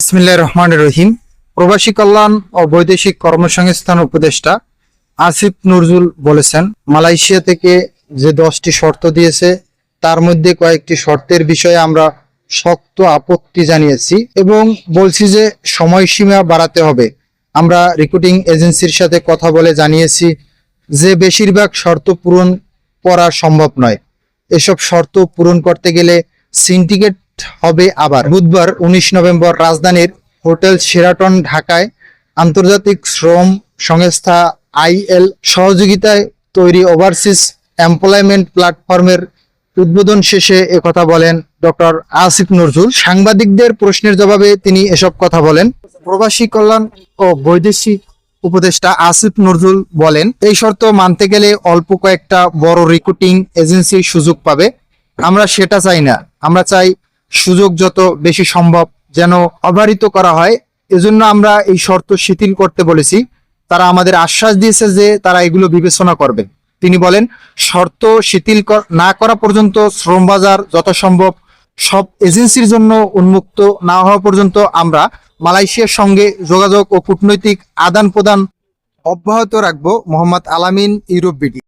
বিসমিল্লাহির রহমানির রহিম। প্রবাসী কল্যাণ ও বৈদেশিক কর্মসংস্থান উপদেষ্টা আসিফ নজরুল বলেছেন, মালয়েশিয়া থেকে যে 10টি শর্ত দিয়েছে তার মধ্যে কয়েকটি শর্তের বিষয়ে আমরা শক্ত আপত্তি জানিয়েছি এবং বলছি যে সময়সীমা বাড়াতে হবে। আমরা রিক্রুটিং এজেন্সির সাথে কথা বলে জানিয়েছি যে বেশিরভাগ শর্ত পূরণ করা সম্ভব নয়। এসব শর্ত পূরণ করতে গেলে সিন্ডিকেট হবে। আবার বুধবার 19 নভেম্বর রাজধানীর হোটেল শেরাটন ঢাকায় আন্তর্জাতিক শ্রম সংস্থা আইএল সহযোগিতায় তৈরি ওভারসিজ এমপ্লয়মেন্ট প্ল্যাটফর্মের উদ্বোধন শেষে একথা বলেন ডক্টর আসিফ নজরুল। সাংবাদিকদের প্রশ্নের জবাবে তিনি এসব কথা বলেন। প্রবাসী কল্যাণ ও বৈদেশিক উপদেষ্টা আসিফ নজরুল বলেন, এই শর্ত মানতে গেলে অল্প কয়েকটা বড় রিক্রুটিং এজেন্সি সুযোগ পাবে। আমরা সেটা চাই না। আমরা চাই সুযোগ যত বেশি সম্ভব যেন অবারিত করা হয়। এজন্য আমরা এই শর্ত শিথিল করতে বলেছি। তারা আমাদের আশ্বাস দিয়েছে যে তারা এগুলো বিবেচনা করবে। তিনি বলেন, শর্ত শিথিল না করা পর্যন্ত শ্রম বাজার যথাসম্ভব সব এজেন্সির জন্য উন্মুক্ত না হওয়া পর্যন্ত আমরা মালয়েশিয়ার সঙ্গে যোগাযোগ ও কূটনৈতিক আদান প্রদান অব্যাহত রাখবো। মোহাম্মদ আলামিন, ইউরোপ বিডি।